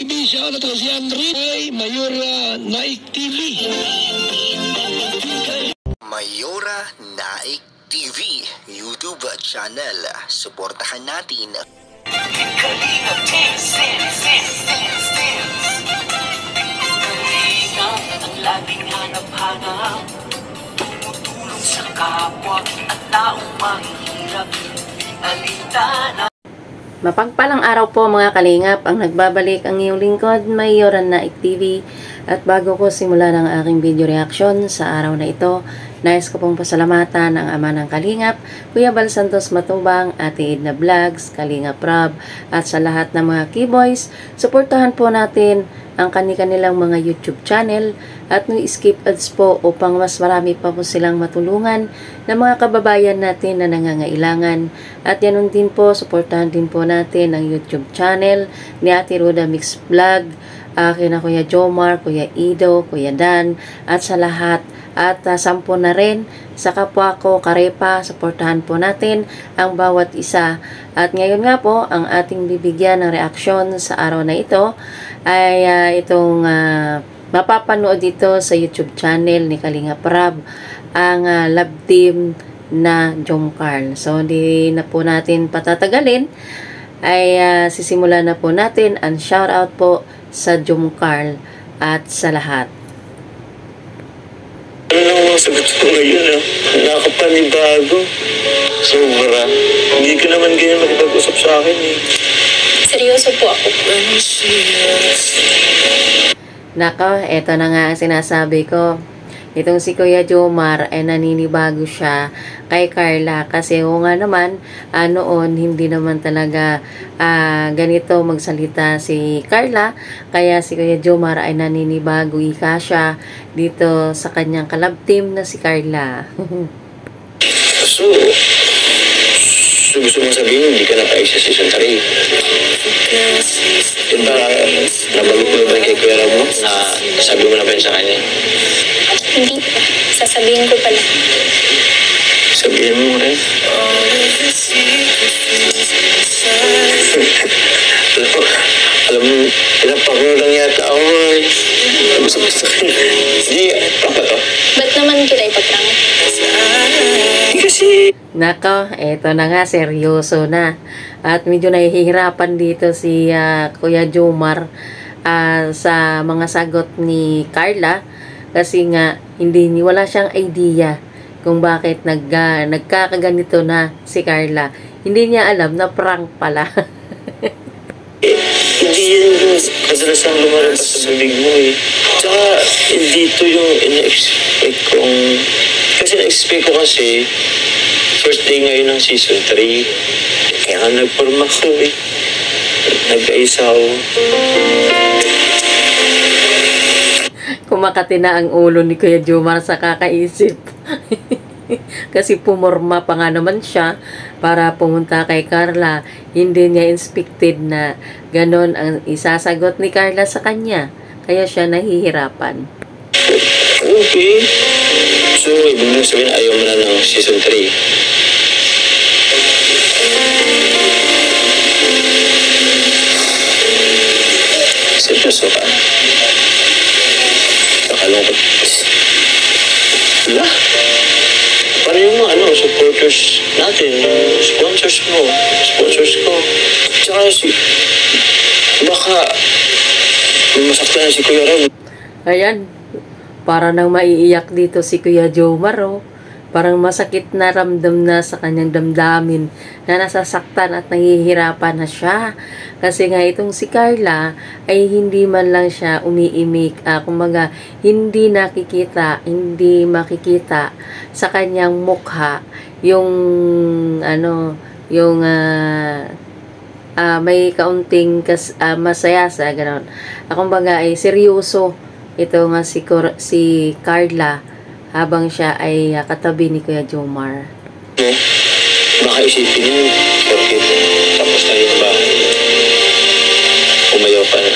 Siya na to si Henry ay Mayora Naik TV. Mayora Naik TV YouTube channel. Suportahan natin. Kalingap ang laging hanap-hanap, tumutulong sa kapwa at taong mahihirap. Alintana. Mapagpalang araw po mga kalingap, ang nagbabalik ang iyong lingkod, Mayora Naik TV. At bago ko simulan ang aking video reaction sa araw na ito, nais ko pong pasalamatan ang ama ng kalingap, Kuya Bal Santos Matubang, Ate Edna Vlogs, Kalingap Rob, at sa lahat ng mga keyboys. Suportahan po natin ang kanilang mga YouTube channel at skip ads po upang mas marami pa po silang matulungan ng mga kababayan natin na nangangailangan. At yan din po, suportahan din po natin ang YouTube channel ni Ate Roda Mix Vlog, kina Kuya Jomar, Kuya Ido, Kuya Dan, at sa lahat. At 10 na rin sa kapwa ko Karepa, suportahan po natin ang bawat isa. At ngayon nga po, ang ating bibigyan ng reaksyon sa araw na ito ay itong mapapanood dito sa YouTube channel ni Kalingap Rob, ang love team na Jomcarl. So, hindi na po natin patatagalin, ay sisimulan na po natin ang shoutout po sa Jomcarl at sa lahat. Ano ang sagot ko ngayon, nakakapanibago. Sobra. Hindi ka naman ganyan makipag-usap sa akin eh. Seryoso po ako. Nako, eto na nga ang sinasabi ko. Itong si Kuya Jomar ay naninibago siya kay Carla kasi nga naman noon hindi naman talaga ganito magsalita si Carla, kaya si Kuya Jomar ay naninibago ika siya dito sa kanyang kalab team na si Carla. So gusto mo sabihin hindi ka na pa-isa sa season 3? Diba nabago ko ba kay Kuya Rob mo na sabi mo na ba sa kanya? Hindi po. Sasabihin ko pala. Sabihin mo rin. Alam mo, pinapakulo lang yata ako eh. Gusto kanya. Hindi, apa to? Ba't naman kita ipagprank? Kasi Nako, eto na nga, seryoso na. At medyo nahihirapan dito si Kuya Jomar sa mga sagot ni Carla. Kasi nga, wala siyang idea kung bakit nagkakaganito na si Carla. Hindi niya alam na prank pala. hindi yan yung kadalasang lumalabas sa bibig mo eh. Tsaka, dito yung ina-expect kong... Kasi na-expect ko kasi, first day ngayon ng season 3, kaya nga nagporma ko eh. Nag-aisaw. Kumakati na ang ulo ni Kuya Jomar sa kakaisip. Kasi pumorma pa nga naman siya para pumunta kay Carla. Hindi niya expected na ganon ang isasagot ni Carla sa kanya. Kaya siya nahihirapan. Okay. So, ibig mo sabihin ayaw mo na ng season 3. Seryoso ka? Nakalungkot. Wala. Para yung mga supporters natin, yung sponsors mo, sponsors ko. Tsaka baka masaktan si Kuya Rob. Ayan, para nang maiiyak dito si Kuya Jomar, oh. Parang masakit na ramdam na sa kanyang damdamin na nasasaktan at nahihirapan na siya. Kasi nga itong si Carla ay hindi man lang siya umiimik. Kumbaga, hindi makikita sa kanyang mukha yung may kaunting masaya sa gano'n. Kumbaga ay seryoso ito nga si Carla habang siya ay katabi ni Kuya Jomar. Baka isipin niyo, porque tapos na yung bahay. Umayaw pa na.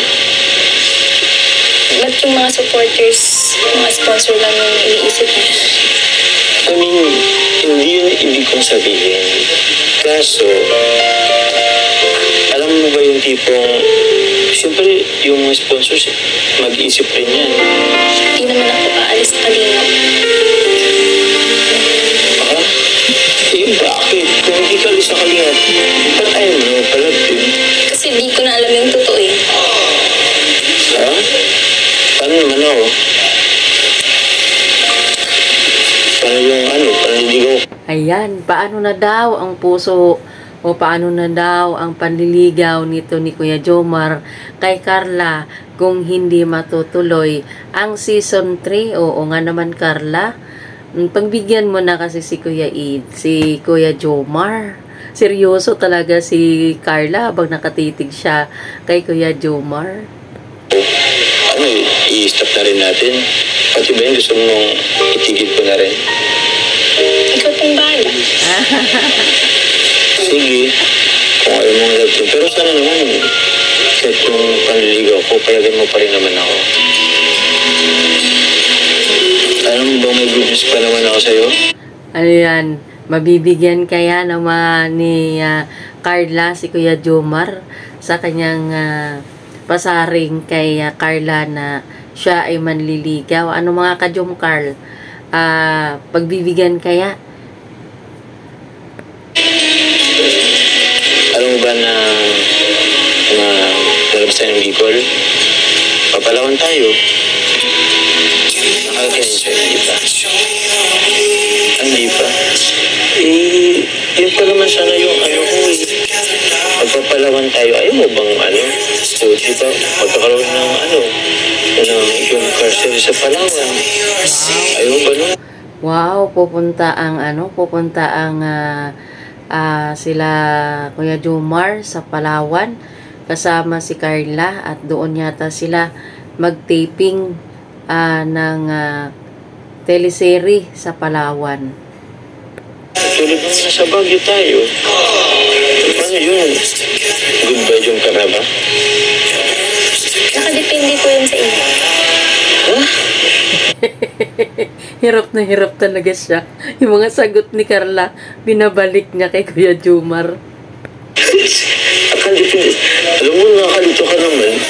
Ba't yung mga supporters, mga sponsor lang yung iniisip niya? I mean, hindi yun ibig kong sabihin. Kaso, alam mo ba yung tipong Siyempre, yung mga sponsors, mag-iisip rin yan. Hindi naman ako aalis sa Kalingap. Ha? Eh, bakit? Kung hindi ka alis sa Kalingap, ba't ayaw mo naman pala din? Kasi di ko na alam yung totoo eh. Ha? Paano naman ako? Paano yung panliligaw? Ayan, paano na daw ang puso o paano na daw ang panliligaw nito ni Kuya Jomar kay Carla kung hindi matutuloy ang season 3? Oo nga naman, Carla. Pagbigyan mo na kasi si Kuya si Kuya Jomar. Seryoso talaga si Carla habang nakatitig siya kay Kuya Jomar. I-stop na rin natin. Pati ba yung gusto mong itigil ko na rin? Ikaw pong bahala. Sige, kung ayaw mong love team. Pero sana naman, kahit yung panliligaw ko, payagan mo pa rin naman ako. Alam mo ba may good news pa naman ako sa'yo? Ano yan, mabibigyan kaya naman ni Carla si Kuya Jomar sa kanyang pasaring kay Carla na siya ay manliligaw. Ano mga ka-Jom Carl? Pagbibigyan kaya? Alam mo ba na lalabas tayo ng Bicol? Papalawan tayo. Nakakainin sa'yo, hindi pa? Hindi pa? Yun pa naman sana yung ko eh. Pagpapalawan tayo, ayaw mo bang so, di ba, pagkakaroon ng yung carcel sa Palawan. Ayaw mo ba nun? Wow, pupunta ang sila Kuya Jomar sa Palawan kasama si Carla at doon yata sila mag-taping ng teleserye sa Palawan. Tulad nung nasa Baguio tayo. Paano yun? Goodbye, Jom ka na ba? Nakadepende po yun sa inyo. Huh? Hirap na hirap talaga siya. Yung mga sagot ni Carla, binabalik niya kay Kuya Jomar. Alam mo, nakakalito ka naman.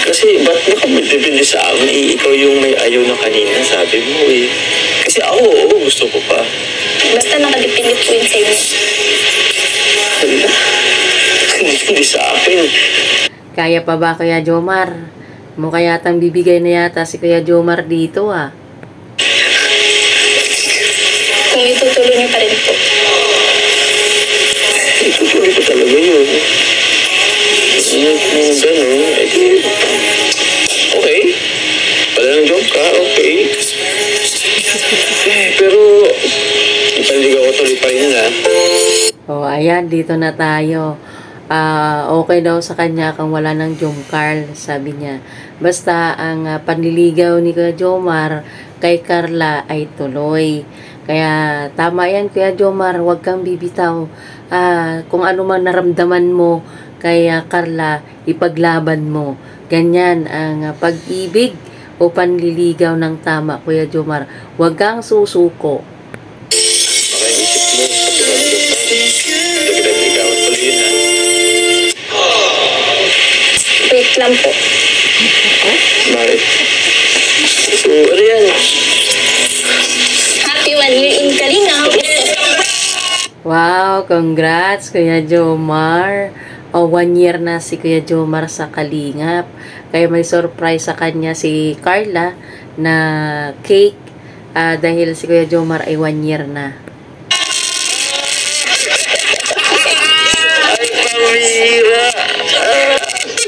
Kasi, ba't nakapagdepende sa amin? Ikaw yung may ayaw na kanina, sabi mo eh. Kasi ako, gusto ko pa. Basta nakadepende po yun sa inyo. Hala, nakadepende sa akin. Kaya pa ba Kuya Jomar? Mukha yatang bibigay na yata si Kuya Jomar dito Kung itutuloy niyo pa rin po. Itutuloy ko talaga yun. Gano'n, okay. Wala ng job ka, okay. Pero, ipanligaw ko tuloy pa rin Ayan, dito na tayo. Okay daw sa kanya kung wala ng Jom Carl, sabi niya. Basta ang panliligaw ni Kuya Jomar kay Carla ay tuloy. Kaya tama yan Kuya Jomar, huwag kang bibitaw. Kung ano man naramdaman mo kay Carla, ipaglaban mo. Ganyan ang pag-ibig o panliligaw ng tama Kuya Jomar. Huwag kang susuko. Wait lang po. Bakit? So, ano yan? Happy 1 year in Kalingap. Wow, congrats Kuya Jomar. 1 year na si Kuya Jomar sa Kalingap. Kaya may surprise sa kanya si Carla na cake dahil si Kuya Jomar ay 1 year na. Ay, pamira!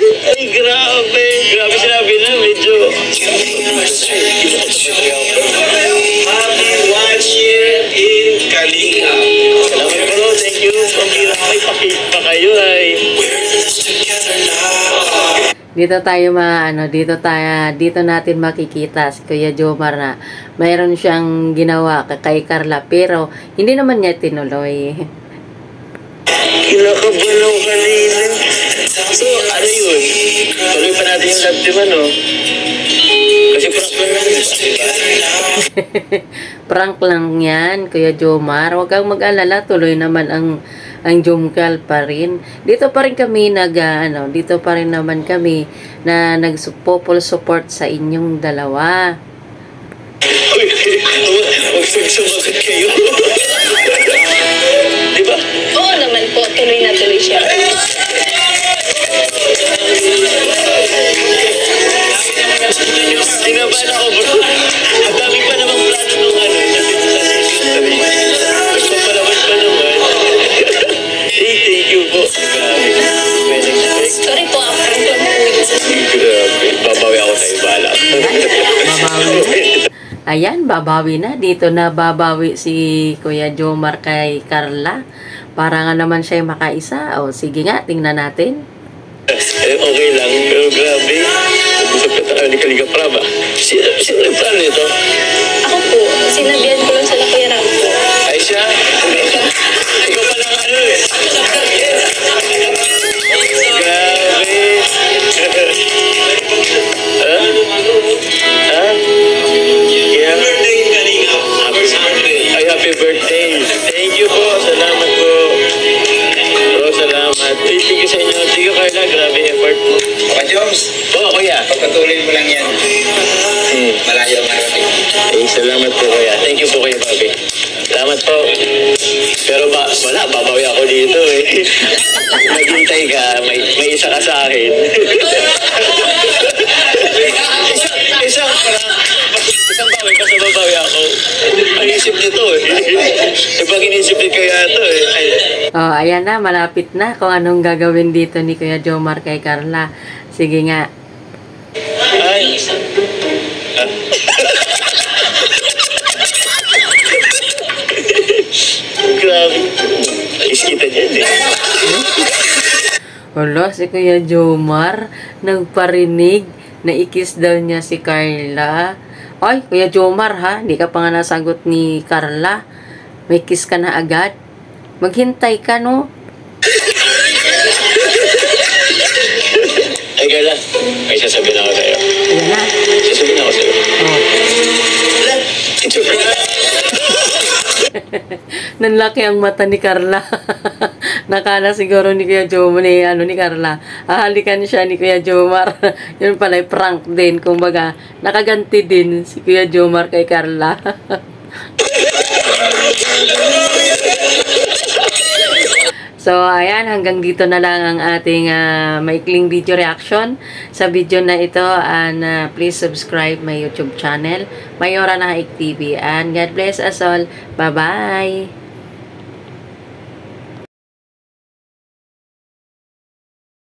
Ay, grabe! Grabe sinabi na, medyo... Happy 1 year in Kalingap. Salamat po, thank you. Pamira, may pakit pa kayo ay... Dito natin makikita si Kuya Jomar na mayroon siyang ginawa kay Carla pero hindi naman niya tinuloy. Kinakabalaw kanina. So, ano yun? Tuloy pa natin yung love team, ano? Kasi prank lang natin, diba? Prank lang yan, Kuya Jomar. Huwag kang mag-alala, tuloy naman ang ang Jumkal pa rin. Dito pa rin kami dito pa rin naman kami na nag-full support sa inyong dalawa. Huwag sumagot kayo. Di ba? Oo naman po, tuloy na tuloy siya. Sinabahan ako, bro. Ang dami pa namang plano nung Magpapalaman pa naman. Thank you po. Grabe. Sorry po, ako Grabe. Babawi ako sa ibala. Babawi. Ayan, babawi na. Dito na babawi si Kuya Jomar kay Carla. Para nga naman siya makaisa. O, sige nga, tingnan natin. Okay lang, pero grabe. Nag-usap ka tayo ni Kalinga Praba. Sino nagplano nito? Ako po, sinabihan ko lang sa Kuya Ram po. Ay siya? Ikaw pa lang Grabe. Ha? Yeah. Happy birthday. Thank you po. Salamat po. Bro, salamat. Thank you sa inyo. Thank you, Carla. Grabe effort mo. Joms, Kuya. pagpatuloy mo lang yan. Malayo ang marating. Salamat po, Kuya. Thank you po, Kuya Bobby. Salamat po. Pero wala, babawi ako dito eh. Maghintay ka, may isa ka sa akin. Isang bawi, basta babawi ako. Ang isip nito eh. Pag inisip ni Kuya ito eh. Oh, ayan na, malapit na kung anong gagawin dito ni Kuya Jomar kay Carla. Sige nga. Ay. Grabe. Iskita niya eh. Wala, si Kuya Jomar nagparinig na ikis daw niya si Carla. Ay, Kuya Jomar ha, hindi ka pa nga nasagot ni Carla. May kiss ka na agad. Maghintay ka, no? Ay, Carla, may sasabihin ako sa'yo. Ayan na. Sasabihin ako sa'yo. Oh. It's a prank. Nanlaki ang mata ni Carla. Nakala siguro ni Kuya Jomar ni Carla. Hahalikan siya ni Kuya Jomar. Yun pala, prank din. Kumbaga, nakaganti din si Kuya Jomar kay Carla. So, ayan, hanggang dito na lang ang ating maikling video reaction sa video na ito. And please subscribe my YouTube channel, Mayora Naik TV. And God bless us all. Bye-bye!